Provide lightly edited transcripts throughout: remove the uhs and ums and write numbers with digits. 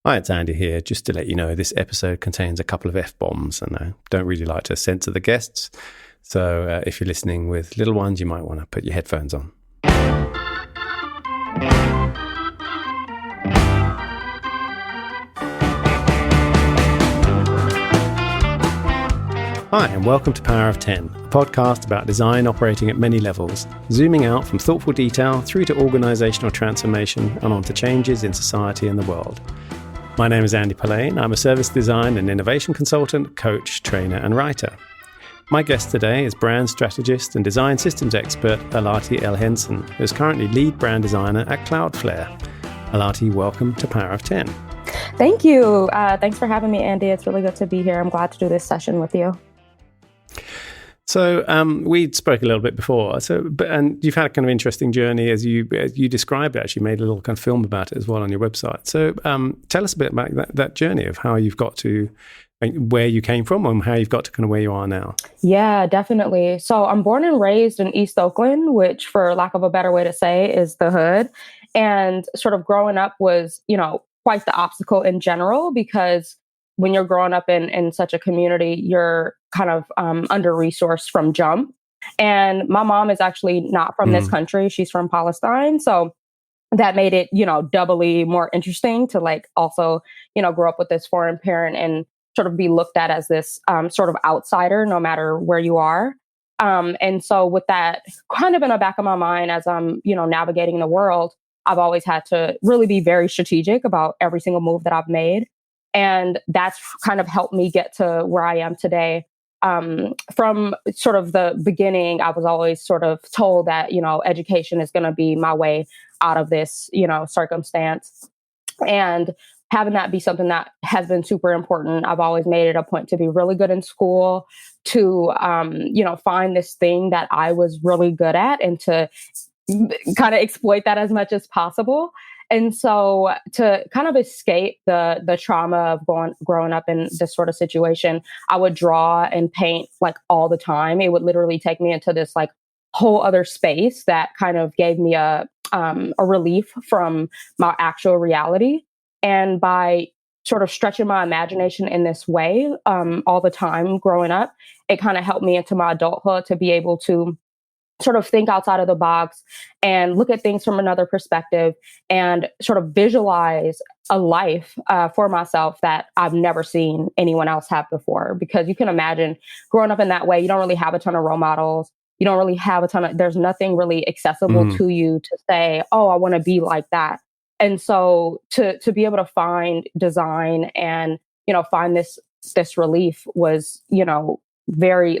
Hi, it's Andy here. Just to let you know, this episode contains a couple of F-bombs, and I don't really like to censor the guests. So if you're listening with little ones, you might want to put your headphones on. Hi, and welcome to Power of 10, a podcast about design operating at many levels, zooming out from thoughtful detail through to organizational transformation and on to changes in society and the world. My name is Andy Pillane. I'm a service design and innovation consultant, coach, trainer, and writer. My guest today is brand strategist and design systems expert Allati El Henson, who is currently lead brand designer at Cloudflare. Allati, welcome to Power of 10. Thank you. Thanks for having me, Andy. It's really good to be here. I'm glad to do this session with you. So we spoke a little bit before. And you've had a kind of interesting journey as you described it. Actually, made a little kind of film about it as well on your website. So tell us a bit about that journey of how you've got to where you came from and how you've got to kind of where you are now. Yeah, definitely. So I'm born and raised in East Oakland, which, for lack of a better way to say, is the hood. And sort of growing up was, quite the obstacle in general, because when you're growing up in such a community, you're kind of under-resourced from jump. And my mom is actually not from this country. She's from Palestine. So that made it, doubly more interesting to also, grow up with this foreign parent and sort of be looked at as this sort of outsider, no matter where you are. And so with that kind of in the back of my mind, as I'm, navigating the world, I've always had to really be very strategic about every single move that I've made. And that's kind of helped me get to where I am today. From sort of the beginning, I was always sort of told that, education is going to be my way out of this, circumstance. And having that be something that has been super important, I've always made it a point to be really good in school, to, find this thing that I was really good at and to kind of exploit that as much as possible. And so to kind of escape the trauma of growing up in this sort of situation, I would draw and paint all the time. It would literally take me into this whole other space that kind of gave me a relief from my actual reality. And by sort of stretching my imagination in this way all the time growing up, it kind of helped me into my adulthood to be able to sort of think outside of the box and look at things from another perspective and sort of visualize a life for myself that I've never seen anyone else have before. Because you can imagine growing up in that way, you don't really have a ton of role models. You don't really have there's nothing really accessible to you to say, oh, I want to be like that. And so to be able to find design and, find this relief was, very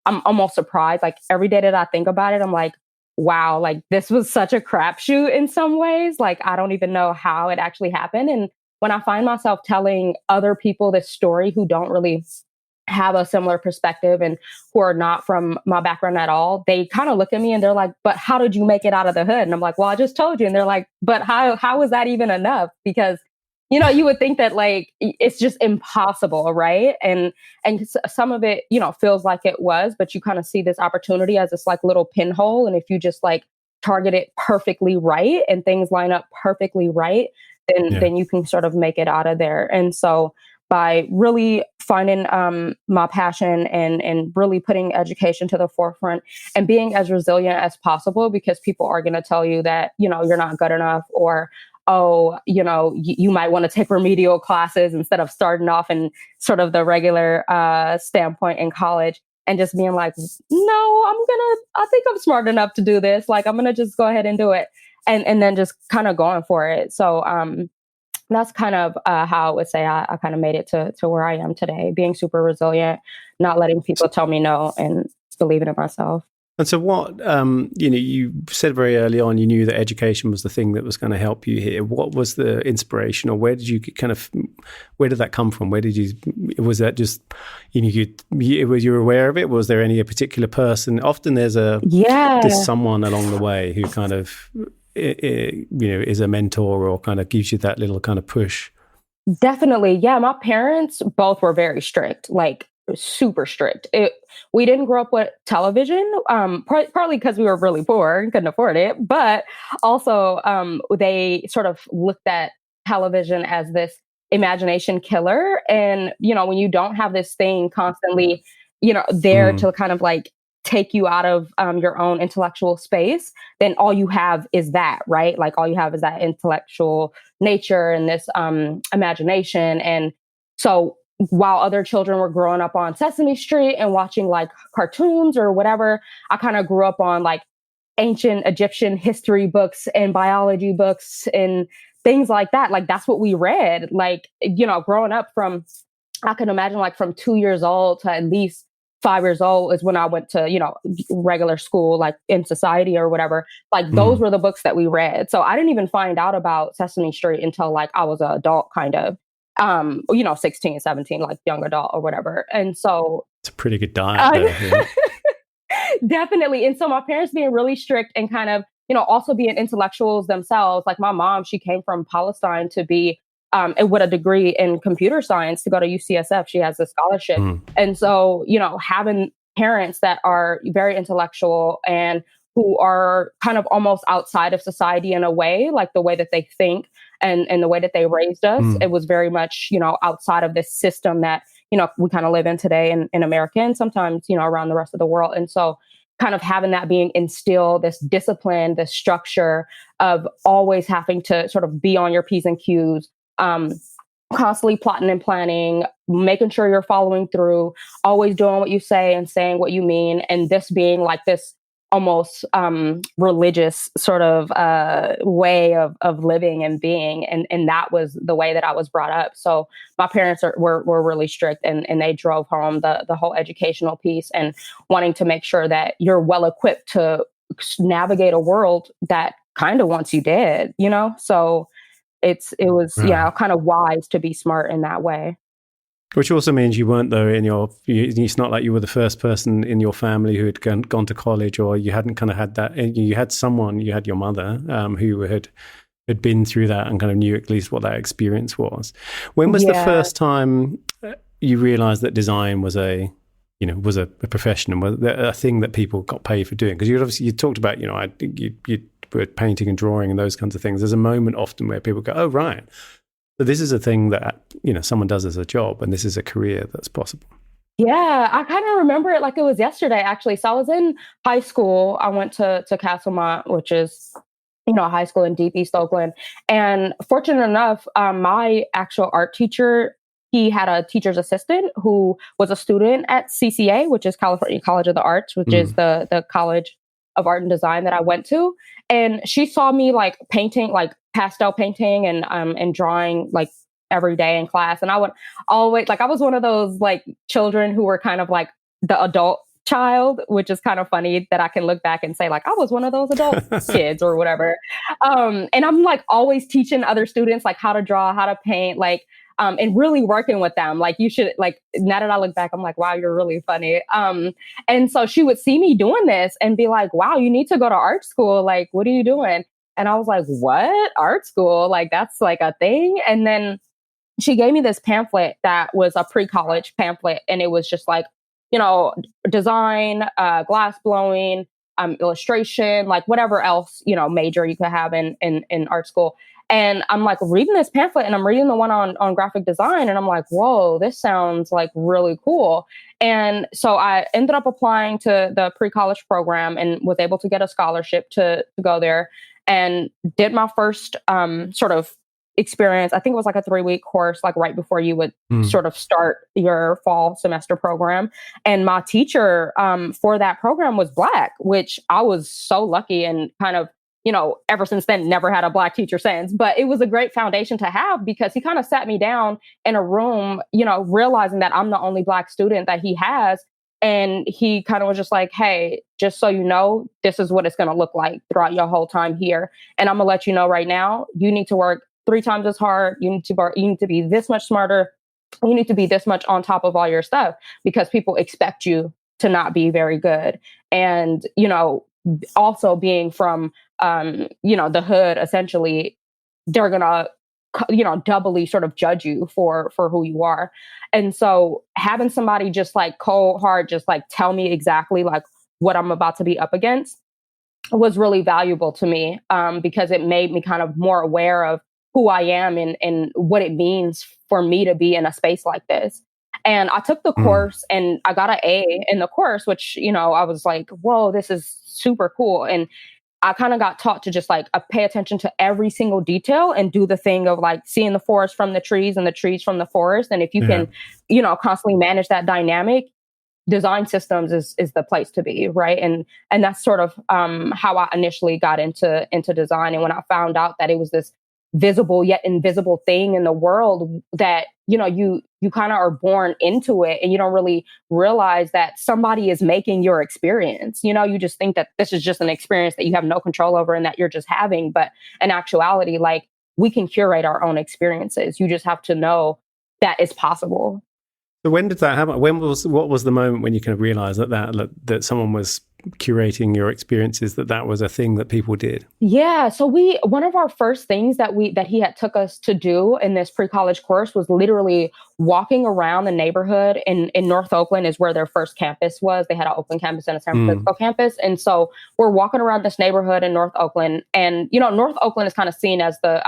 I'm almost surprised. Every day that I think about it, I'm like, wow, this was such a crapshoot in some ways. I don't even know how it actually happened. And when I find myself telling other people this story who don't really have a similar perspective and who are not from my background at all, they kind of look at me and they're like, but how did you make it out of the hood? And I'm like, well, I just told you. And they're like, but how is that even enough? Because you would think that it's just impossible, right? And some of it, feels like it was, but you kind of see this opportunity as this little pinhole. And if you just target it perfectly right and things line up perfectly right, then you can sort of make it out of there. And so by really finding my passion and really putting education to the forefront and being as resilient as possible, because people are going to tell you that, you're not good enough, or oh, you might want to take remedial classes instead of starting off in sort of the regular standpoint in college, and just being like, no, I think I'm smart enough to do this. I'm going to just go ahead and do it. And then just kind of going for it. So that's kind of how I would say I kind of made it to where I am today, being super resilient, not letting people tell me no, and believing in myself. And so what, you said very early on, you knew that education was the thing that was going to help you here. What was the inspiration, or where did you where did that come from? Was that just, you were aware of it? Was there any particular person? Often there's someone along the way who kind of, is a mentor or kind of gives you that little kind of push. Definitely. Yeah. My parents both were very strict, super strict. We didn't grow up with television, partly because we were really poor and couldn't afford it, but also they sort of looked at television as this imagination killer. And, when you don't have this thing constantly, there to kind of like take you out of your own intellectual space, then all you have is that, right? Like all you have is that intellectual nature and this imagination. And so while other children were growing up on Sesame Street and watching like cartoons or whatever, I kind of grew up on like ancient Egyptian history books and biology books and things like that. Like that's what we read. Like, growing up I can imagine like from 2 years old to at least 5 years old is when I went to, regular school, like in society or whatever. Like those were the books that we read. So I didn't even find out about Sesame Street until like I was an adult kind of, 16, 17, like young adult or whatever. And so it's a pretty good diet there. Yeah. Definitely. And so my parents being really strict and kind of, also being intellectuals themselves. Like my mom, she came from Palestine to be with a degree in computer science to go to UCSF. She has a scholarship. And so, having parents that are very intellectual and who are kind of almost outside of society in a way, like the way that they think and the way that they raised us, it was very much, outside of this system that, we kind of live in today in America and sometimes, around the rest of the world. And so kind of having that being instilled, this discipline, this structure of always having to sort of be on your P's and Q's, constantly plotting and planning, making sure you're following through, always doing what you say and saying what you mean. And this being like this almost religious sort of way of living and being. And that was the way that I was brought up. So my parents were really strict and they drove home the whole educational piece and wanting to make sure that you're well equipped to navigate a world that kind of wants you dead, So it was kind of wise to be smart in that way. Which also means you weren't, though, it's not like you were the first person in your family who had gone to college, or you hadn't kind of had that. You had your mother who had been through that and kind of knew at least what that experience was. When was the first time you realized that design was a profession and was a thing that people got paid for doing? Because you talked about, you were painting and drawing and those kinds of things. There's a moment often where people go, oh, right. So this is a thing that, someone does as a job, and this is a career that's possible. Yeah, I kind of remember it like it was yesterday, actually. So I was in high school. I went to Castlemont, which is, a high school in deep East Oakland. And fortunate enough, my actual art teacher, he had a teacher's assistant who was a student at CCA, which is California College of the Arts, which is the College of Art and Design that I went to. And she saw me like painting, like pastel painting and drawing like every day in class. And I would always I was one of those like children who were kind of like the adult child, which is kind of funny that I can look back and say like I was one of those adult kids or whatever. And I'm like always teaching other students like how to draw, how to paint, like and really working with them. Like you should, like, now that I look back, I'm like, wow, you're really funny. And so she would see me doing this and be like, wow, you need to go to art school. Like, what are you doing? And I was like, what? Art school? Like, that's like a thing. And then she gave me this pamphlet that was a pre-college pamphlet. And it was just like, design, glass blowing, illustration, like whatever else, major you could have in art school. And I'm like reading this pamphlet and I'm reading the one on graphic design. And I'm like, whoa, this sounds like really cool. And so I ended up applying to the pre-college program and was able to get a scholarship to go there and did my first sort of experience. I think it was like a 3-week course, like right before you would sort of start your fall semester program. And my teacher for that program was Black, which I was so lucky and kind of, ever since then, never had a Black teacher since. But it was a great foundation to have because he kind of sat me down in a room, realizing that I'm the only Black student that he has. And he kind of was just like, hey, just so you know, this is what it's going to look like throughout your whole time here. And I'm going to let you know right now, you need to work 3 times as hard. You need to be this much smarter. You need to be this much on top of all your stuff because people expect you to not be very good. And, also being from, the hood, essentially, they're going to, doubly sort of judge you for who you are. And so having somebody just like cold hard, just like tell me exactly like what I'm about to be up against was really valuable to me because it made me kind of more aware of who I am and what it means for me to be in a space like this. And I took the course and I got an A in the course, which, I was like, whoa, this is super cool. And I kind of got taught to just like pay attention to every single detail and do the thing of like seeing the forest from the trees and the trees from the forest. And if you can, constantly manage that dynamic, design systems is the place to be, right? And that's sort of how I initially got into design. And when I found out that it was this visible yet invisible thing in the world that you kind of are born into it, and you don't really realize that somebody is making your experience. You just think that this is just an experience that you have no control over and that you're just having, but in actuality, like, we can curate our own experiences. You just have to know that it's possible. So when did that happen? What was the moment when you kind of realized that someone was curating your experiences, that was a thing that people did? Yeah. So one of our first things that he had took us to do in this pre-college course was literally walking around the neighborhood in North Oakland is where their first campus was. They had an Oakland campus and a San Francisco campus. And so we're walking around this neighborhood in North Oakland, and, North Oakland is kind of seen as the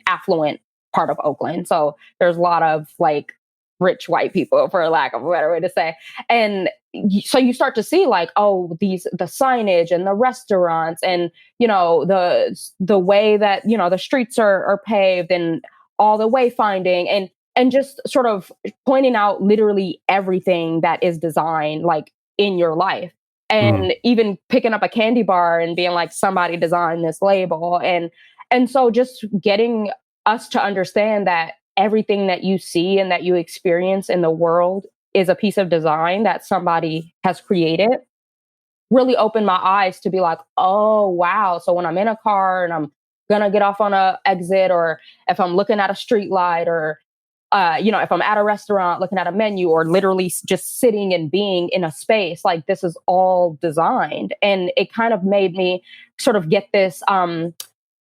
affluent part of Oakland. So there's a lot of like rich white people, for lack of a better way to say. And so you start to see like, the signage and the restaurants and, the way that, the streets are paved and all the wayfinding and just sort of pointing out literally everything that is designed like in your life. And even picking up a candy bar and being like, somebody designed this label. And so just getting us to understand that everything that you see and that you experience in the world is a piece of design that somebody has created really opened my eyes to be like, oh, wow. So when I'm in a car and I'm going to get off on a exit, or if I'm looking at a street light, or, if I'm at a restaurant looking at a menu, or literally just sitting and being in a space, like, this is all designed. And it kind of made me sort of get this,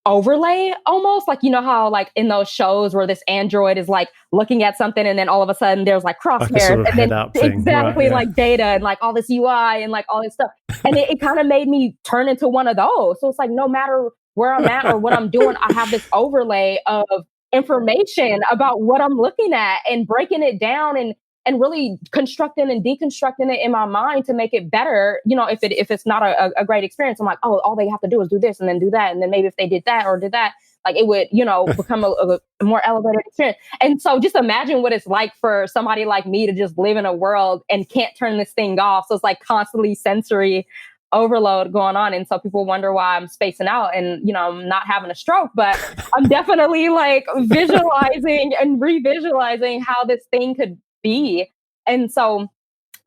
overlay, almost like, how like in those shows where this android is like looking at something and then all of a sudden there's like crosshairs, like a sort of and then exactly, right, like data and like all this UI and like all this stuff. And it kind of made me turn into one of those. So it's like, no matter where I'm at or what I'm doing, I have this overlay of information about what I'm looking at and breaking it down and really constructing and deconstructing it in my mind to make it better. If it's not a great experience, I'm like, all they have to do is do this and then do that. And then maybe if they did that or did that, like, it would, become a more elevated experience. And so just imagine what it's like for somebody like me to just live in a world and can't turn this thing off. So it's like constantly sensory overload going on. And so people wonder why I'm spacing out and, I'm not having a stroke, but I'm definitely like visualizing and revisualizing how this thing could be. And so,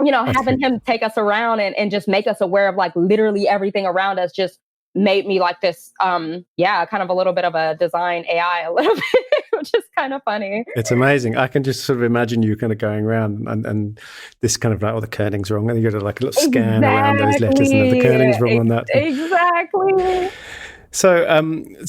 having him take us around and just make us aware of like literally everything around us just made me like this, kind of a little bit of a design AI a little bit, which is kind of funny. It's amazing. I can just sort of imagine you kind of going around and this kind of like, the kerning's wrong. And you got to like a little scan around those letters and the kerning's wrong on that. Exactly. So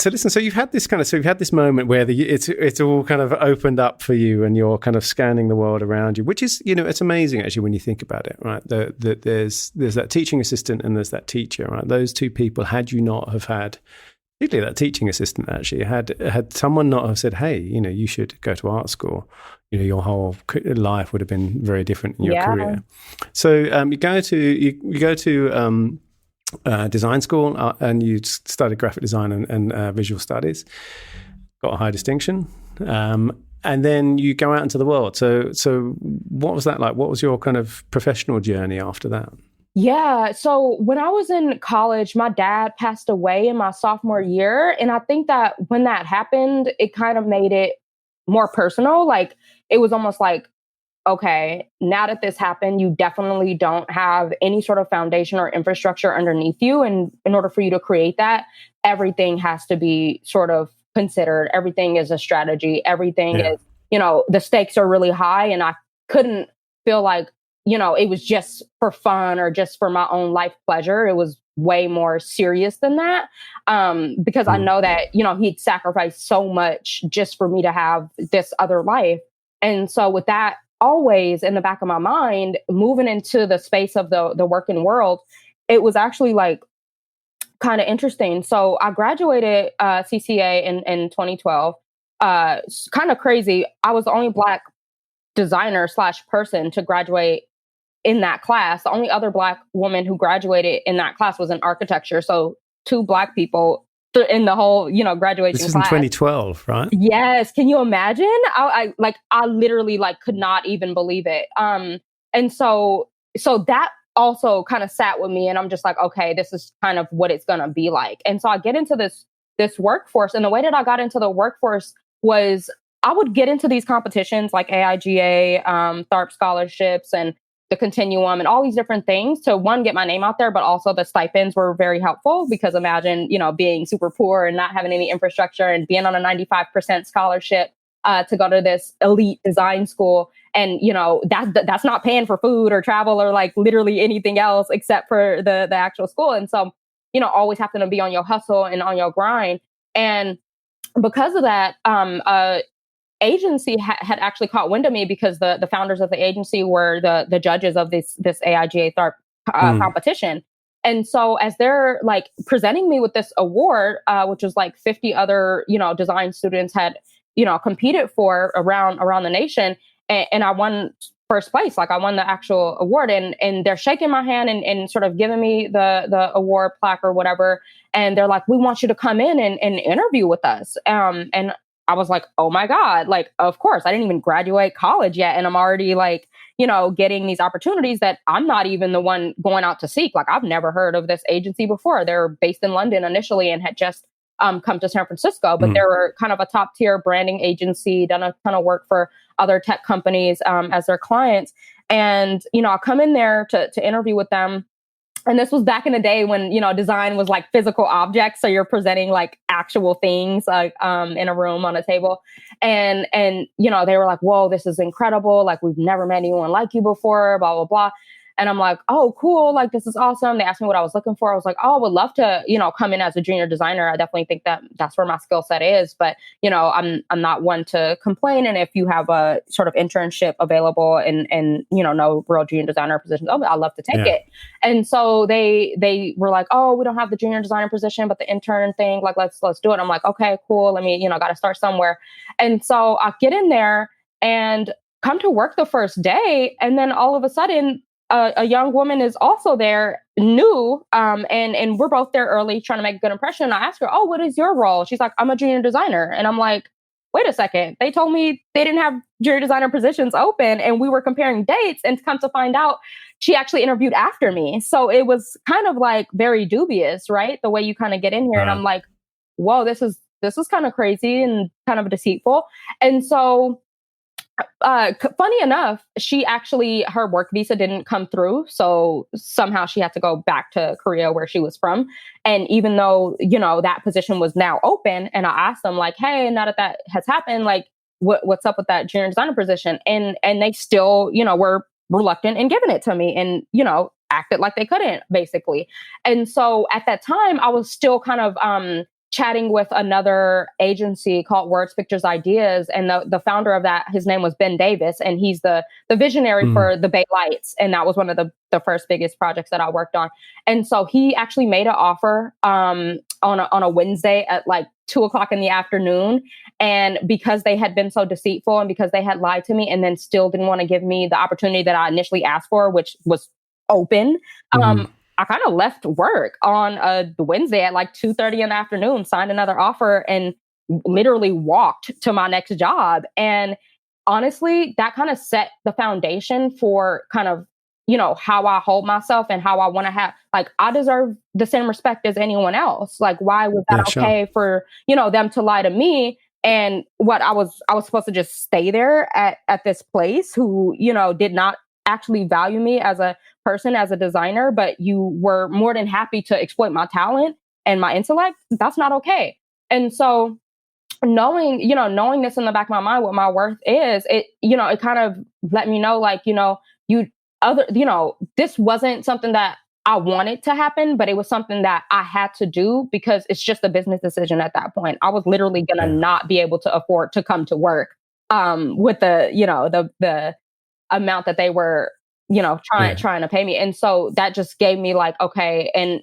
listen. So you've had this moment where it's all kind of opened up for you, and you're kind of scanning the world around you, which is, it's amazing actually when you think about it, right? There's that teaching assistant and there's that teacher, right? Those two people, had you not have had, particularly that teaching assistant, actually had someone not have said, hey, you should go to art school, your whole life would have been very different in your career. So you go to design school and you studied graphic design and visual studies, got a high distinction, and then you go out into the world. So what was that like? What was your kind of professional journey after that? Yeah. So when I was in college, my dad passed away in my sophomore year. And I think that when that happened, it kind of made it more personal. Like, it was almost like, okay, now that this happened, you definitely don't have any sort of foundation or infrastructure underneath you. And in order for you to create that, everything has to be sort of considered. Everything is a strategy. Everything is, the stakes are really high. And I couldn't feel like, it was just for fun or just for my own life pleasure. It was way more serious than that. Because I know that, he'd sacrificed so much just for me to have this other life. And so with that always in the back of my mind, moving into the space of the working world, it was actually like kind of interesting. So I graduated CCA in 2012. kind of crazy. I was the only Black designer / person to graduate in that class. The only other Black woman who graduated in that class was in architecture. So 2 Black people in the whole, graduation This was class. in 2012, right? Yes. Can you imagine? I literally could not even believe it. And so that also kind of sat with me, and I'm just like, okay, this is kind of what it's going to be like. And so I get into this workforce, and the way that I got into the workforce was I would get into these competitions like AIGA, THARP scholarships, and the Continuum, and all these different things to, one, get my name out there, but also the stipends were very helpful, because imagine, being super poor and not having any infrastructure and being on a 95% scholarship to go to this elite design school. And, that's not paying for food or travel or literally anything else except for the actual school. And so, always having to be on your hustle and on your grind. And because of that, agency had actually caught wind of me, because the founders of the agency were the judges of this AIGA THARP competition. And so as they're presenting me with this award, which was 50 other, design students had, competed for around the nation, and I won first place. I won the actual award, and they're shaking my hand and sort of giving me the award plaque or whatever. And they're like, we want you to come in and interview with us. And I was like, oh my God, of course. I didn't even graduate college yet, and I'm already getting these opportunities that I'm not even the one going out to seek. I've never heard of this agency before. They're based in London initially and had just come to San Francisco, but they were kind of a top tier branding agency, done a ton of work for other tech companies as their clients. And, I come in there to interview with them. And this was back in the day when, design was physical objects. So you're presenting actual things in a room on a table. And they were like, whoa, this is incredible. We've never met anyone like you before, blah, blah, blah. And I'm like, oh, cool. This is awesome. They asked me what I was looking for. I was like, oh, I would love to, come in as a junior designer. I definitely think that's where my skill set is. But, I'm not one to complain. And if you have a sort of internship available and no real junior designer positions, I'd love to take it. And so they were like, oh, we don't have the junior designer position, but the intern thing, let's do it. I'm like, okay, cool. Let me, got to start somewhere. And so I get in there and come to work the first day. And then all of a sudden, a young woman is also there, new, and we're both there early, trying to make a good impression. And I asked her, oh, what is your role? She's like, I'm a junior designer. And I'm like, wait a second. They told me they didn't have junior designer positions open, and we were comparing dates, and come to find out, she actually interviewed after me. So it was kind of very dubious, right? The way you kind of get in here. And I'm like, whoa, this is kind of crazy and kind of deceitful. And so funny enough, her work visa didn't come through. So somehow she had to go back to Korea, where she was from. And even though, that position was now open, and I asked them hey, now that has happened, what's up with that junior designer position? And they still, were reluctant in giving it to me, and, acted like they couldn't, basically. And so at that time, I was still kind of, chatting with another agency called Words, Pictures, Ideas. And the founder of that, his name was Ben Davis, and he's the visionary for the Bay Lights. And that was one of the first biggest projects that I worked on. And so he actually made an offer on a Wednesday at 2:00 in the afternoon. And because they had been so deceitful, and because they had lied to me, and then still didn't want to give me the opportunity that I initially asked for, which was open, I kind of left work on a Wednesday at 2:30 in the afternoon, signed another offer, and literally walked to my next job. And honestly, that kind of set the foundation for kind of, how I hold myself and how I want to have, I deserve the same respect as anyone else. Why was that okay for, them to lie to me? And what I was supposed to just stay there at this place who, did not actually value me as a person, as a designer, but you were more than happy to exploit my talent and my intellect. That's not okay. And so knowing this in the back of my mind, what my worth is, it kind of let me know, this wasn't something that I wanted to happen, but it was something that I had to do, because it's just a business decision at that point. I was literally going to not be able to afford to come to work with the amount that they were, trying to pay me. And so that just gave me okay. And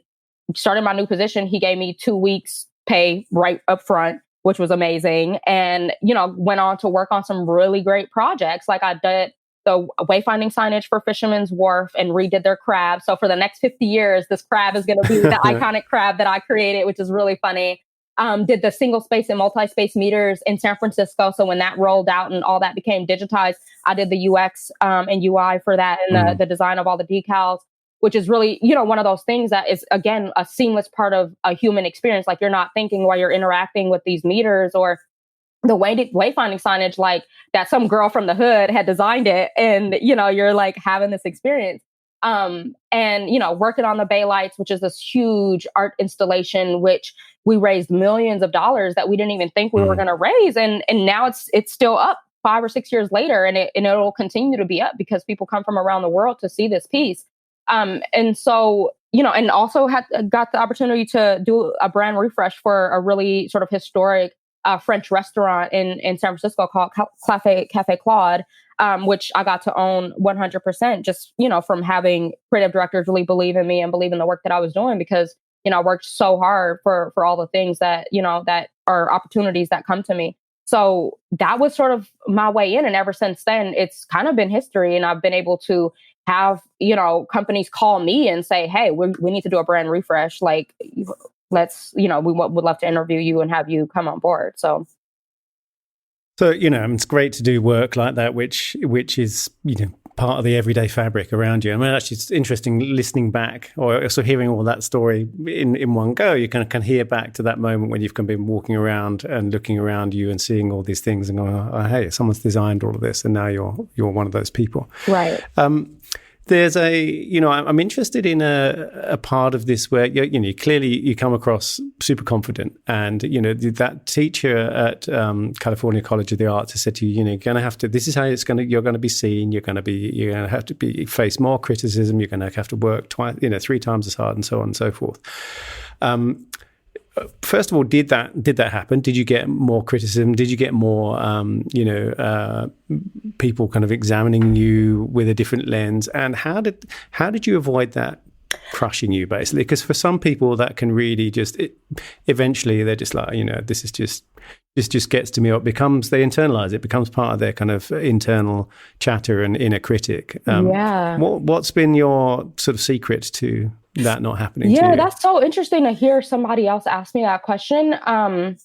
starting my new position, he gave me 2 weeks pay right up front. which was amazing. And, went on to work on some really great projects. Like I did the wayfinding signage for Fisherman's Wharf and redid their crab. So for the next 50 years, this crab is going to be the iconic crab that I created, which is really funny. Did the single space and multi-space meters in San Francisco. So when that rolled out and all that became digitized, I did the UX and UI for that and the design of all the decals, which is really, one of those things that is, again, a seamless part of a human experience. Like you're not thinking while you're interacting with these meters or the wayfinding signage, like that some girl from the hood had designed it. And, you're like having this experience. And, working on the Bay Lights, which is this huge art installation, which we raised millions of dollars that we didn't even think we were going to raise. And now it's still up 5 or 6 years later, and it'll continue to be up because people come from around the world to see this piece. And so, and also got the opportunity to do a brand refresh for a really sort of historic French restaurant in San Francisco called Cafe Claude, which I got to own 100%, just, from having creative directors really believe in me and believe in the work that I was doing, because, I worked so hard for all the things that, that are opportunities that come to me. So that was sort of my way in. And ever since then, it's kind of been history. And I've been able to have, companies call me and say, hey, we need to do a brand refresh. Like, let's, we would love to interview you and have you come on board. So, it's great to do work like that, which is, part of the everyday fabric around you. I mean, actually, it's interesting listening back or also hearing all that story in one go. You can hear back to that moment when you've been walking around and looking around you and seeing all these things and going, oh, hey, someone's designed all of this, and now you're one of those people. Right. There's I'm interested in a part of this where, clearly you come across super confident, and, that teacher at California College of the Arts has said to you, you're going to have to, this is how you're going to be seen. You're going to have to face more criticism. You're going to have to work 3 times as hard, and so on and so forth. First of all, did that happen? Did you get more criticism? Did you get more, people kind of examining you with a different lens? And how did you avoid that crushing you, basically? Because for some people, that can really eventually they're just like, this just gets to me, or they internalize it, becomes part of their kind of internal chatter and inner critic. What's been your sort of secret to that not happening to you? Yeah, that's so interesting to hear somebody else ask me that question. And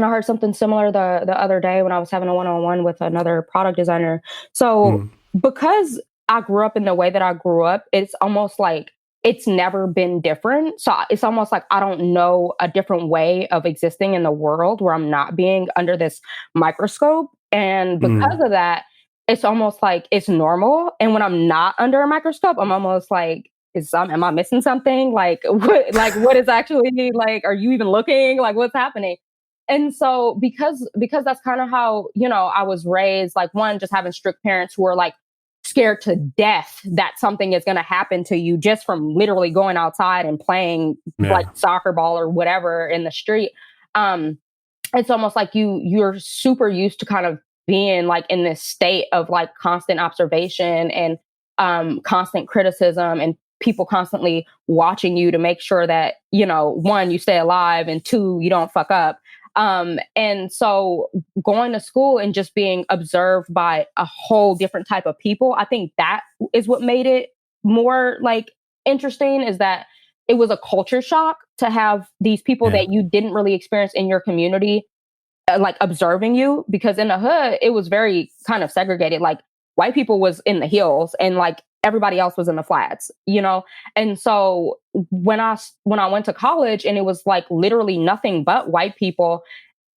I heard something similar the other day when I was having a one-on-one with another product designer. So because I grew up in the way that I grew up, it's almost like it's never been different. So it's almost like I don't know a different way of existing in the world where I'm not being under this microscope. And because of that, it's almost like it's normal. And when I'm not under a microscope, I'm almost like, am I missing something? Like what is actually, like, are you even looking? Like, what's happening? And so because that's kind of how, I was raised, like, one, just having strict parents who are like scared to death that something is going to happen to you just from literally going outside and playing like soccer ball or whatever in the street. It's almost like you're super used to kind of being like in this state of like constant observation and constant criticism, and people constantly watching you to make sure that, one, you stay alive, and 2, you don't fuck up. And so going to school and just being observed by a whole different type of people, I think that is what made it more like interesting, is that it was a culture shock to have these people that you didn't really experience in your community, like observing you, because in the hood, it was very kind of segregated. Like white people was in the hills and like everybody else was in the flats, And so when I went to college and it was like literally nothing but white people,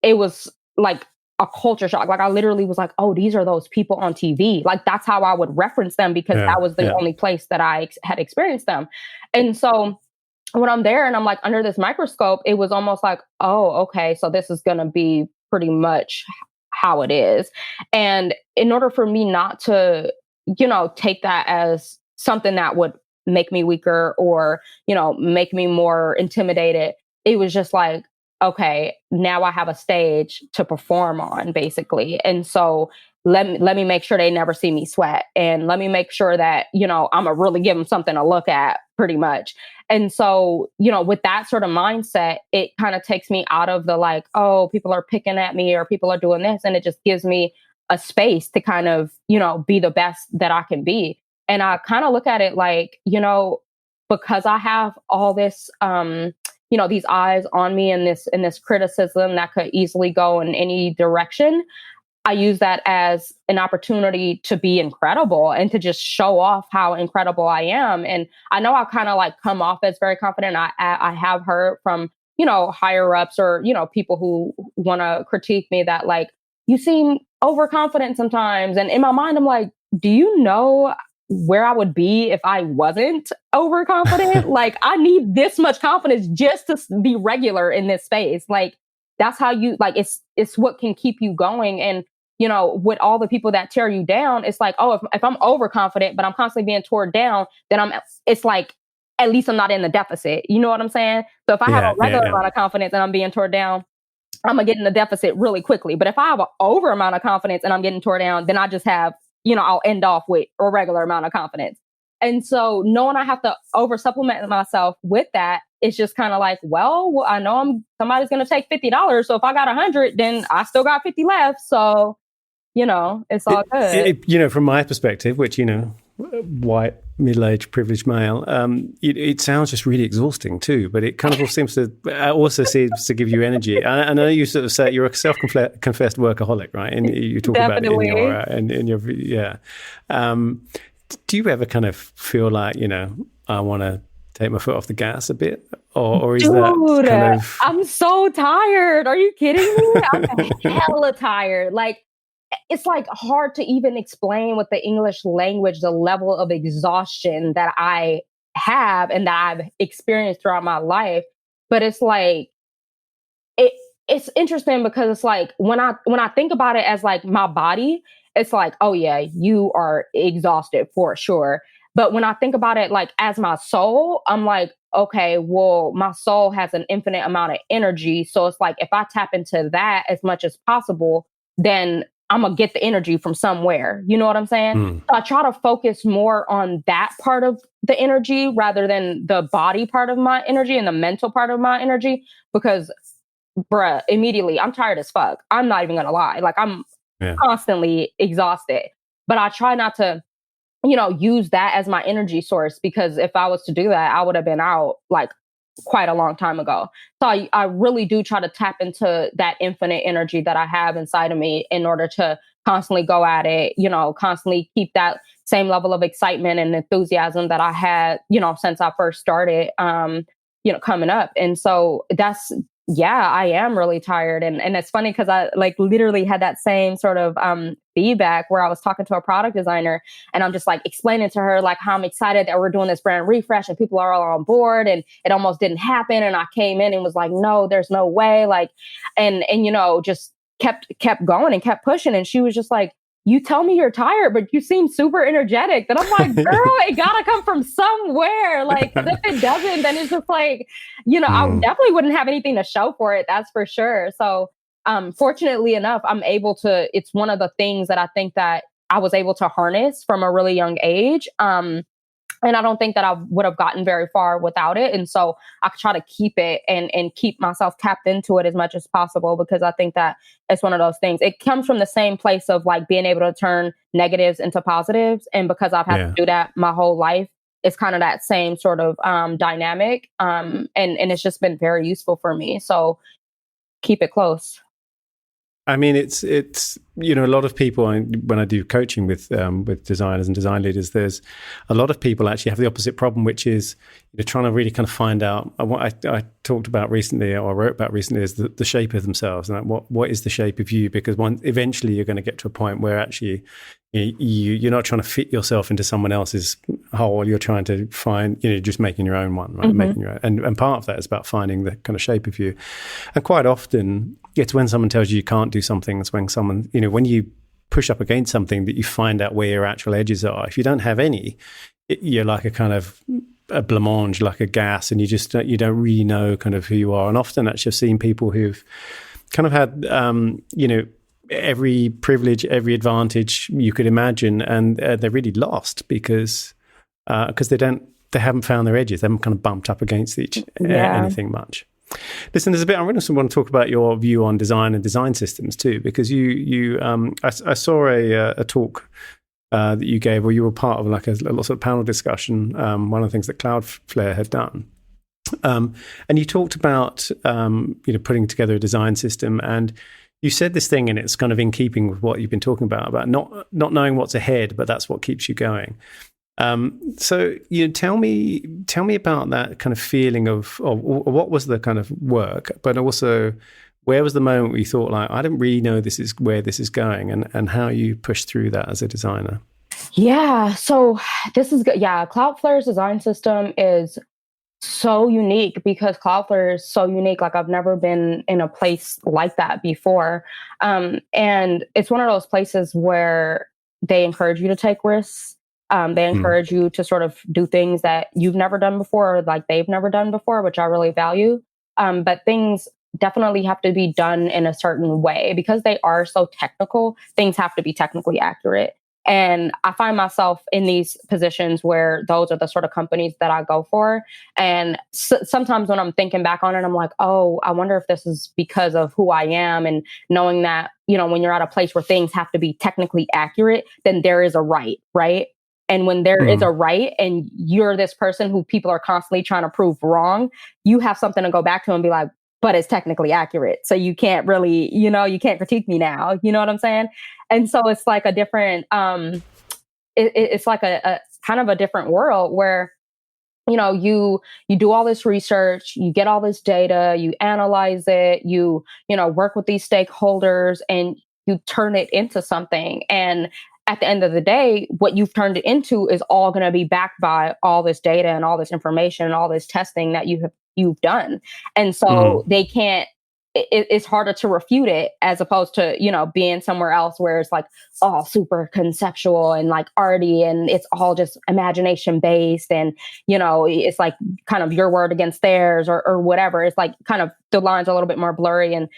it was like a culture shock. Like I literally was like, oh, these are those people on TV. Like that's how I would reference them, because that was the only place that I had experienced them. And so when I'm there and I'm like under this microscope, it was almost like, oh, okay, so this is going to be pretty much how it is. And in order for me not to, take that as something that would make me weaker or, make me more intimidated, it was just like, okay, now I have a stage to perform on, basically. And so let me make sure they never see me sweat, and let me make sure that, I'm gonna really give them something to look at, pretty much. And so, with that sort of mindset, it kind of takes me out of the like, oh, people are picking at me or people are doing this. And it just gives me a space to kind of, be the best that I can be. And I kind of look at it like, because I have all this, these eyes on me and this criticism that could easily go in any direction, I use that as an opportunity to be incredible and to just show off how incredible I am. And I know I kind of like come off as very confident. I have heard from, higher ups or, people who want to critique me that like, you seem overconfident sometimes. And in my mind, I'm like, do you know where I would be if I wasn't overconfident? Like, I need this much confidence just to be regular in this space. Like, that's how you like, it's what can keep you going. And, with all the people that tear you down, it's like, oh, if I'm overconfident, but I'm constantly being torn down, then it's like, at least I'm not in the deficit. You know what I'm saying? So if I have a regular amount of confidence and I'm being torn down, I'm gonna get in the deficit really quickly. But if I have an over amount of confidence and I'm getting torn down, then I just have, I'll end off with a regular amount of confidence. And so knowing I have to over supplement myself with that, it's just kind of like, well, I know somebody's going to take $50. So if I got 100, then I still got 50 left. So, it's all good. From my perspective, which, white, middle-aged, privileged male, it sounds just really exhausting too, but it kind of also seems to give you energy. I know you sort of say you're a self-confessed workaholic, right? And you talk Definitely. about it in your do you ever kind of feel like, I want to take my foot off the gas a bit? Or is that kind of... I'm so tired. Are you kidding me? I'm hella tired. Like, it's like hard to even explain with the English language, the level of exhaustion that I have and that I've experienced throughout my life. But it's like, it's interesting because it's like, when I think about it as like my body, it's like, oh yeah, you are exhausted for sure. But when I think about it like as my soul, I'm like, okay, well, my soul has an infinite amount of energy. So it's like, if I tap into that as much as possible, then I'm going to get the energy from somewhere. You know what I'm saying? So I try to focus more on that part of the energy rather than the body part of my energy and the mental part of my energy, because bruh, immediately I'm tired as fuck. I'm not even going to lie. Like, I'm constantly exhausted, but I try not to, use that as my energy source, because if I was to do that, I would have been out like quite a long time ago. So I really do try to tap into that infinite energy that I have inside of me in order to constantly go at it, constantly keep that same level of excitement and enthusiasm that I had, since I first started, coming up. And so I am really tired. And it's funny because I like literally had that same sort of feedback where I was talking to a product designer and I'm just like explaining to her like how I'm excited that we're doing this brand refresh and people are all on board, and it almost didn't happen. And I came in and was like, no, there's no way. Like, and just kept going and kept pushing. And she was just like, you tell me you're tired, but you seem super energetic. And I'm like, girl, it gotta come from somewhere. Like, if it doesn't, then it's just like, I definitely wouldn't have anything to show for it. That's for sure. So, fortunately enough, it's one of the things that I think that I was able to harness from a really young age. And I don't think that I would have gotten very far without it. And so I try to keep it and keep myself tapped into it as much as possible, because I think that it's one of those things. It comes from the same place of like being able to turn negatives into positives. And because I've had to do that my whole life, it's kind of that same sort of dynamic. And it's just been very useful for me. So keep it close. I mean, it's a lot of people, when I do coaching with designers and design leaders, there's a lot of people actually have the opposite problem, which is trying to really kind of find out what I talked about recently, or wrote about recently, is the shape of themselves, and like what is the shape of you? Because eventually you're going to get to a point where actually you're not trying to fit yourself into someone else's hole. You're trying to find, just making your own one, right? Mm-hmm. Making your own, and part of that is about finding the kind of shape of you. And quite often, it's when someone tells you can't do something. It's when someone, when you push up against something, that you find out where your actual edges are. If you don't have any, you're like a kind of a blancmange, like a gas, and you don't really know kind of who you are. And often, actually, I've seen people who've kind of had, every privilege, every advantage you could imagine, and they're really lost because they haven't found their edges. They haven't kind of bumped up against anything much. Listen, there's a bit I really want to talk about your view on design and design systems too, because I saw a talk that you gave, or you were part of like a sort of panel discussion. One of the things that Cloudflare had done, and you talked about putting together a design system, and you said this thing, and it's kind of in keeping with what you've been talking about not knowing what's ahead, but that's what keeps you going. So tell me about that kind of feeling of what was the kind of work, but also where was the moment where you thought like, I didn't really know this is where this is going, and how you pushed through that as a designer. Yeah. So this is good. Yeah. Cloudflare's design system is so unique because Cloudflare is so unique. Like I've never been in a place like that before. And it's one of those places where they encourage you to take risks. They encourage you to sort of do things that you've never done before, or like they've never done before, which I really value. But things definitely have to be done in a certain way because they are so technical. Things have to be technically accurate. And I find myself in these positions where those are the sort of companies that I go for. And sometimes when I'm thinking back on it, I'm like, oh, I wonder if this is because of who I am. And knowing that, when you're at a place where things have to be technically accurate, then there is a right? And when there is a right and you're this person who people are constantly trying to prove wrong, you have something to go back to and be like, but it's technically accurate. So you can't really, you can't critique me now. You know what I'm saying? And so it's like a different, it's like a kind of a different world where, you do all this research, you get all this data, you analyze it, you work with these stakeholders and you turn it into something. And at the end of the day, what you've turned it into is all going to be backed by all this data and all this information and all this testing that you've done. And so they can't, it's harder to refute it as opposed to, being somewhere else where it's like all super conceptual and like arty and it's all just imagination based. And, it's like kind of your word against theirs or whatever. It's like kind of the lines are a little bit more blurry and,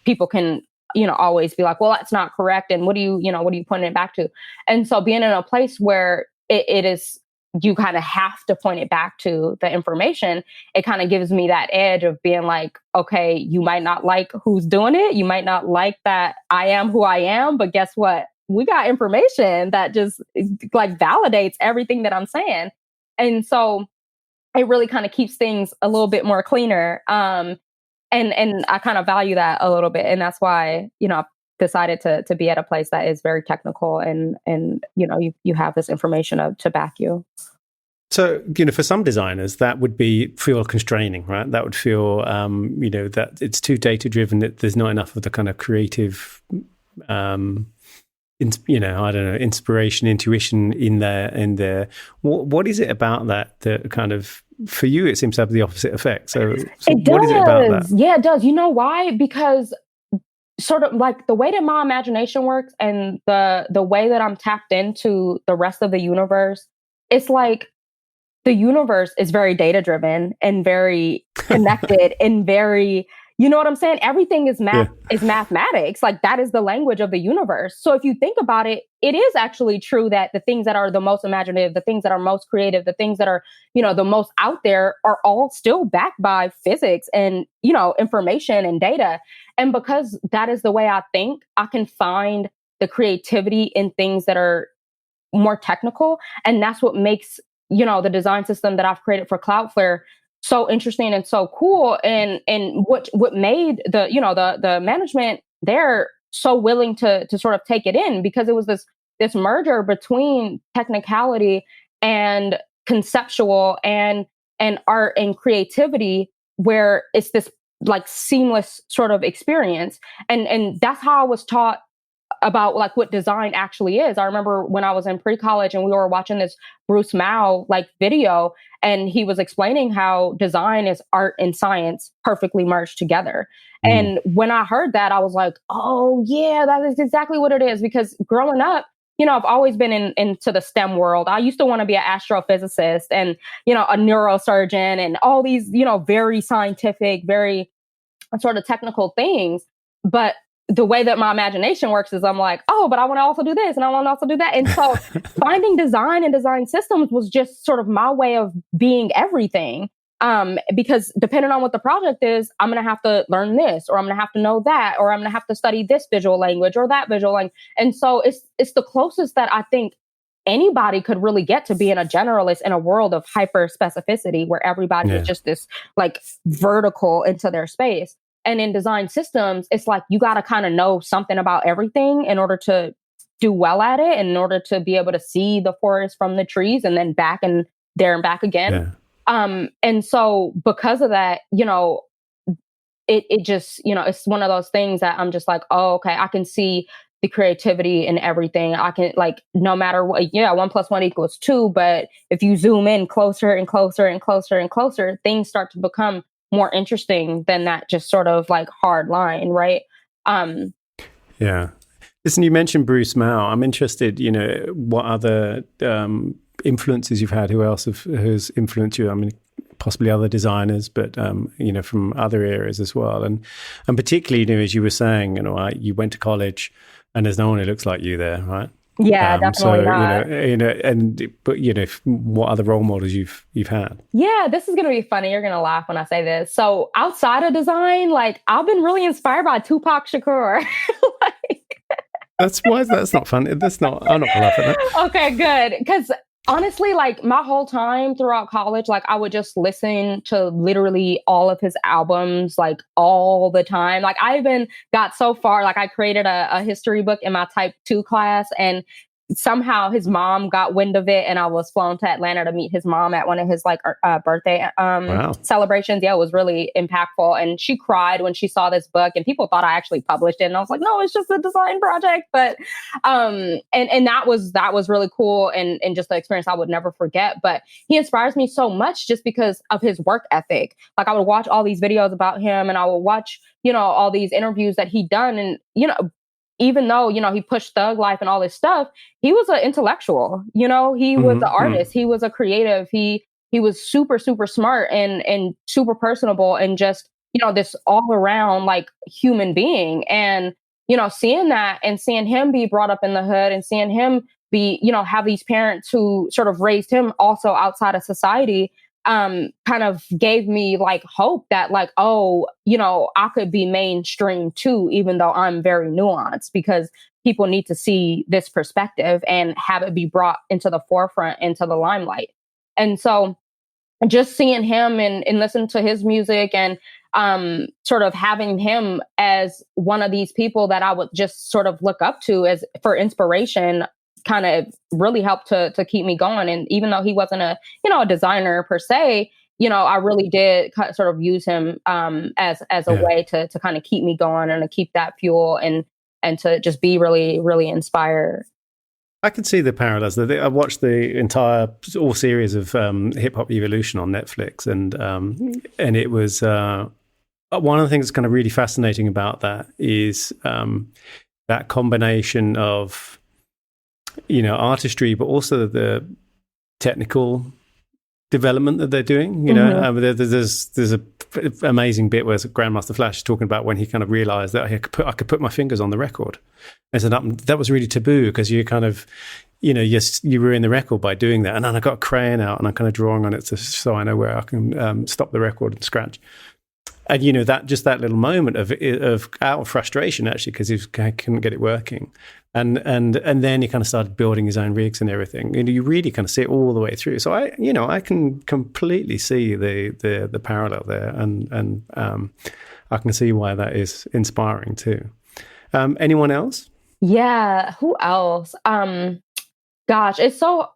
people can, always be like, well, that's not correct. And what are you pointing it back to? And so being in a place where it is, you kind of have to point it back to the information, it kind of gives me that edge of being like, okay, you might not like who's doing it. You might not like that I am who I am, but guess what? We got information that just like validates everything that I'm saying. And so it really kind of keeps things a little bit more cleaner. And I kind of value that a little bit. And that's why, I've decided to be at a place that is very technical and you have this information to back you. So, for some designers, that would feel constraining, right? That would feel, that it's too data driven, that there's not enough of the kind of creative, inspiration, intuition in there. What is it about that kind of, for you, it seems to have the opposite effect. So what is it about that? Yeah, it does. You know why? Because sort of like the way that my imagination works and the way that I'm tapped into the rest of the universe, it's like the universe is very data driven and very connected and very, you know what I'm saying? Everything is is mathematics. Like that is the language of the universe. So if you think about it, it is actually true that the things that are the most imaginative, the things that are most creative, the things that are, the most out there are all still backed by physics and, information and data. And because that is the way I think, I can find the creativity in things that are more technical. And that's what makes, the design system that I've created for Cloudflare so interesting and so cool. And what made the management there so willing to sort of take it in, because it was this merger between technicality and conceptual and art and creativity, where it's this like seamless sort of experience. And that's how I was taught about like what design actually is. I remember when I was in pre-college and we were watching this Bruce Mao like video, and he was explaining how design is art and science perfectly merged together. And when I heard that, I was like, oh yeah, that is exactly what it is. Because growing up, I've always been into the STEM world. I used to want to be an astrophysicist and, a neurosurgeon and all these, very scientific, very sort of technical things. But the way that my imagination works is I'm like, oh, but I want to also do this and I want to also do that. And so finding design and design systems was just sort of my way of being everything. Because depending on what the project is, I'm going to have to learn this, or I'm going to have to know that, or I'm going to have to study this visual language or that visual language. And so it's the closest that I think anybody could really get to being a generalist in a world of hyper specificity where everybody is just this like vertical into their space. And in design systems, it's like you got to kind of know something about everything in order to do well at it, and in order to be able to see the forest from the trees and then back and there and back again. Yeah. And so because of that, it just, it's one of those things that I'm just like, oh, okay, I can see the creativity in everything. I can, like, no matter what, 1 + 1 = 2. But if you zoom in closer and closer and closer and closer, things start to become more interesting than that just sort of like hard line, right? Yeah. Listen, you mentioned Bruce Mao. I'm interested, what other influences you've had. Who else has influenced you? I mean, possibly other designers, but from other areas as well. And particularly, as you were saying, you went to college, and there's no one who looks like you there, right? Yeah, definitely not. But what other role models you've had? Yeah, this is gonna be funny. You're gonna laugh when I say this. So outside of design, like, I've been really inspired by Tupac Shakur. That's not funny. I'm not laughing at that. Okay, good. Because honestly, like, my whole time throughout college, like, I would just listen to literally all of his albums, like, all the time. Like, I even got so far, like, I created a history book in my Type 2 class, and somehow his mom got wind of it, and I was flown to Atlanta to meet his mom at one of his birthday celebrations. Yeah, it was really impactful. And she cried when she saw this book, and people thought I actually published it. And I was like, no, it's just a design project. But and that was really cool, and just the experience I would never forget. But he inspires me so much just because of his work ethic. Like, I would watch all these videos about him, and I would watch, all these interviews that he'd done, and even though, he pushed thug life and all this stuff, he was an intellectual, he was an artist, he was a creative, he was super, super smart and super personable, and just, this all around like human being. And, seeing that and seeing him be brought up in the hood, and seeing him be, have these parents who sort of raised him also outside of society, kind of gave me like hope that, like, oh, I could be mainstream too, even though I'm very nuanced, because people need to see this perspective and have it be brought into the forefront, into the limelight. And so just seeing him and listening to his music, and sort of having him as one of these people that I would just sort of look up to as for inspiration, kind of really helped to keep me going. And even though he wasn't a designer per se, I really did sort of use him as a way to kind of keep me going, and to keep that fuel, and to just be really, really inspired. I can see the parallels. I watched the entire all series of Hip Hop Evolution on Netflix, and it was one of the things that's kind of really fascinating about that is that combination of artistry, but also the technical development that they're doing. There's a amazing bit where Grandmaster Flash is talking about when he kind of realized that I could put my fingers on the record. And so that was really taboo, because you kind of, you ruin the record by doing that. And then I got a crayon out, and I'm kind of drawing on it so I know where I can stop the record and scratch. And that little moment of out of frustration, actually, because he couldn't get it working, and then he kind of started building his own rigs and everything. You really kind of see it all the way through. So I can completely see the parallel there, and I can see why that is inspiring too. Anyone else? Yeah, who else? Gosh, it's so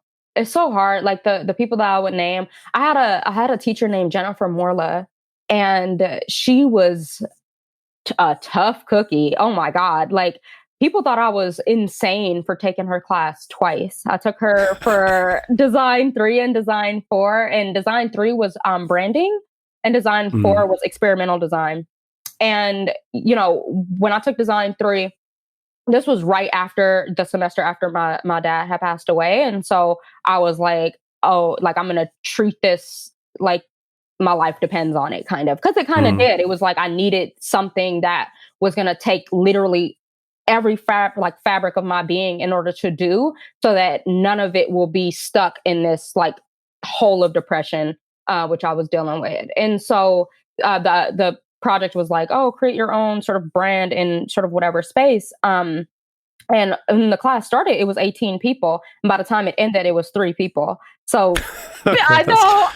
hard. Like the people that I would name, I had a teacher named Jennifer Morla. And she was a tough cookie. Oh my God. Like, people thought I was insane for taking her class twice. I took her for Design 3 and Design 4. And Design 3 was branding, and Design 4 was experimental design. And, when I took Design 3, this was right after the semester after my dad had passed away. And so I was like, oh, like, I'm going to treat this like my life depends on it, kind of, because it kind of did. It was like I needed something that was going to take literally every fabric of my being in order to do, so that none of it will be stuck in this like hole of depression, which I was dealing with. And so the project was like, oh, create your own sort of brand in sort of whatever space. And when the class started, it was 18 people. And by the time it ended, it was 3 people. So I know.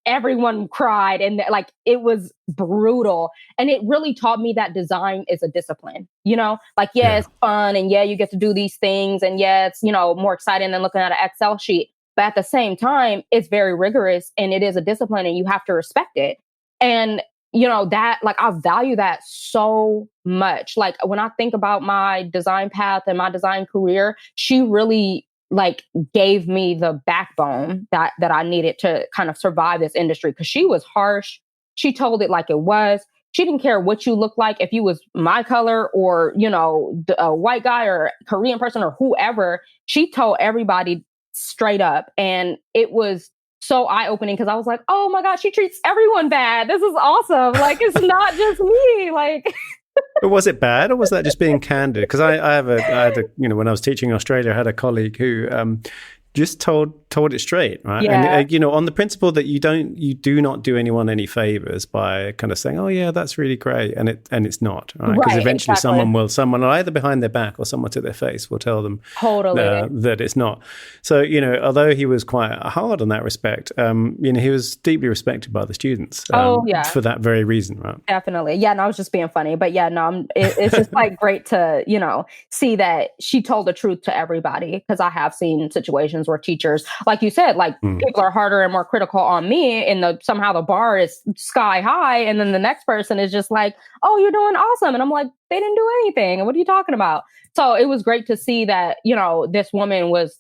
Everyone cried, and like it was brutal. And it really taught me that design is a discipline, like, it's fun, and you get to do these things, and it's, more exciting than looking at an Excel sheet. But at the same time, it's very rigorous, and it is a discipline, and you have to respect it. And, that, like, I value that so much. Like, when I think about my design path and my design career, she really like gave me the backbone that I needed to kind of survive this industry, because she was harsh. She told it like it was. She didn't care what you look like, if you was my color or, a white guy or Korean person or whoever. She told everybody straight up. And it was so eye-opening, because I was like, oh my God, she treats everyone bad. This is awesome. Like, it's not just me. Like, but was it bad, or was that just being candid? Because I had a, when I was teaching in Australia, I had a colleague who just told it straight, right? Yeah. And on the principle that you do not do anyone any favors by kind of saying, oh yeah, that's really great, and it's not, right? Because eventually exactly. someone either behind their back or someone to their face will tell them totally that it's not. So although he was quite hard on that respect, he was deeply respected by the students. For that very reason, right? Definitely. Yeah, and I was just being funny, but yeah, no, it's just like great to see that she told the truth to everybody, because I have seen situations where teachers, like you said, like people are harder and more critical on me, and somehow the bar is sky high, and then the next person is just like, oh, you're doing awesome, and I'm like, they didn't do anything, what are you talking about? So it was great to see that this woman was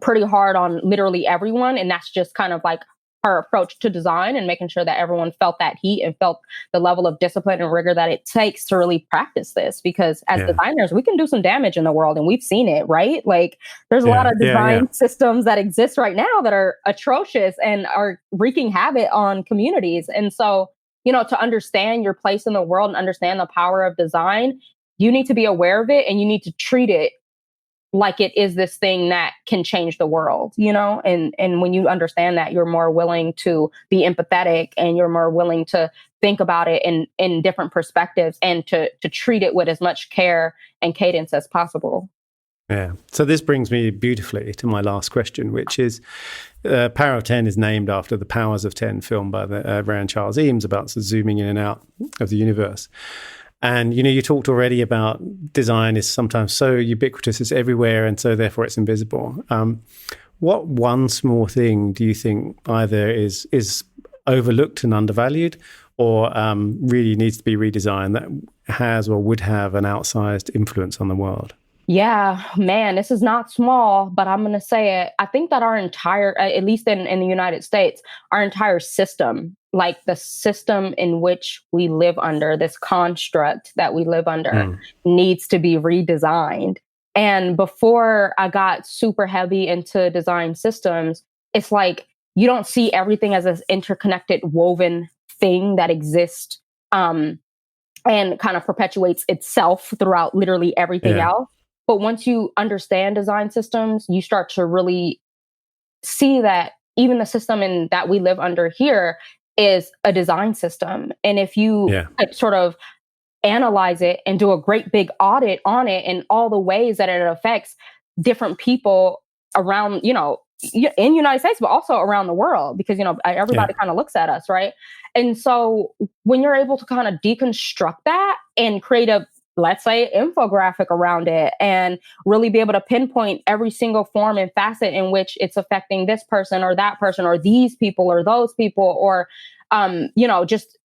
pretty hard on literally everyone, and that's just kind of like her approach to design, and making sure that everyone felt that heat and felt the level of discipline and rigor that it takes to really practice this. Because as designers, we can do some damage in the world, and we've seen it, right? Like, there's a lot of design systems that exist right now that are atrocious and are wreaking havoc on communities. And so, to understand your place in the world and understand the power of design, you need to be aware of it, and you need to treat it like it is this thing that can change the world, and when you understand that, you're more willing to be empathetic, and you're more willing to think about it in different perspectives, and to treat it with as much care and cadence as possible. Yeah. So this brings me beautifully to my last question, which is, Power of 10 is named after the Powers of 10 film by the Ran Charles Eames, about zooming in and out of the universe. And, you talked already about design is sometimes so ubiquitous, it's everywhere, and so therefore it's invisible. What one small thing do you think either is overlooked and undervalued, or really needs to be redesigned, that has or would have an outsized influence on the world? Yeah, man, this is not small, but I'm going to say it. I think that our entire, at least in the United States, our entire system, like the system in which we live under, this construct that we live under, needs to be redesigned. And before I got super heavy into design systems, it's like you don't see everything as an interconnected, woven thing that exists and kind of perpetuates itself throughout literally everything else. But once you understand design systems, you start to really see that even the system that we live under here is a design system. And if you sort of analyze it and do a great big audit on it and all the ways that it affects different people around, in the United States, but also around the world, because, everybody kind of looks at us, right? And so when you're able to kind of deconstruct that and create a, let's say, infographic around it, and really be able to pinpoint every single form and facet in which it's affecting this person or that person or these people or those people, or, just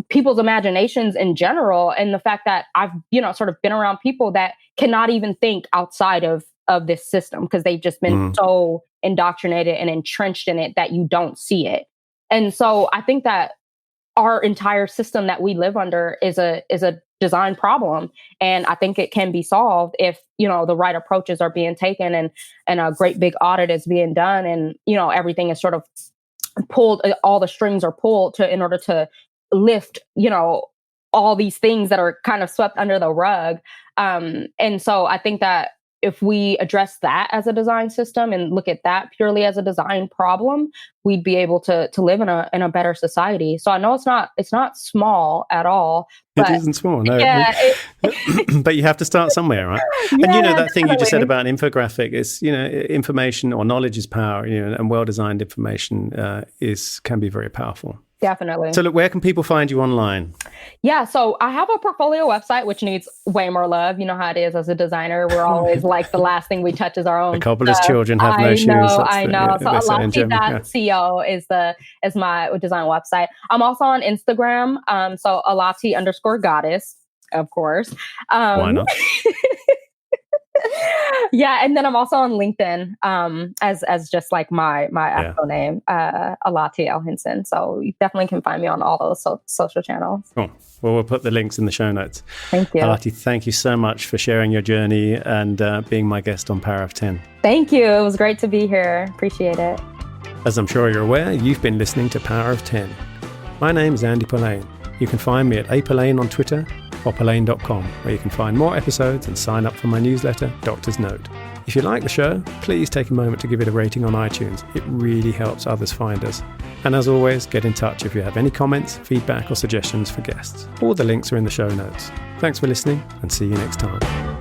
people's imaginations in general. And the fact that I've, sort of been around people that cannot even think outside of this system, because they've just been so indoctrinated and entrenched in it that you don't see it. And so I think that our entire system that we live under is a design problem. And I think it can be solved if, the right approaches are being taken and a great big audit is being done, and, everything is sort of pulled, all the strings are pulled in order to lift, all these things that are kind of swept under the rug. And so I think that if we address that as a design system and look at that purely as a design problem, we'd be able to live in a better society. So I know it's not small at all. But it isn't small, no. Yeah, but you have to start somewhere, right? Yeah, and that thing definitely. you just said about an infographic is, information or knowledge is power, and well-designed information can be very powerful. Definitely. So look, where can people find you online? Yeah, so I have a portfolio website, which needs way more love. You know how it is as a designer. We're always like the last thing we touch is our own. The cobbler's children have no shoes. I know. So Allati.co is my design website. I'm also on Instagram. So Allati_goddess, of course. Why not? Yeah, and then I'm also on LinkedIn as just like my actual name, Allati El Henson. So you definitely can find me on all those social channels. Cool. Well, we'll put the links in the show notes. Thank you. Allati, thank you so much for sharing your journey and being my guest on Power of 10. Thank you. It was great to be here. Appreciate it. As I'm sure you're aware, you've been listening to Power of 10. My name is Andy Polaine. You can find me at apolaine on Twitter or polaine.com, where you can find more episodes and sign up for my newsletter, Doctor's Note. If you like the show, please take a moment to give it a rating on iTunes. It really helps others find us. And as always, get in touch if you have any comments, feedback, or suggestions for guests. All the links are in the show notes. Thanks for listening, and see you next time.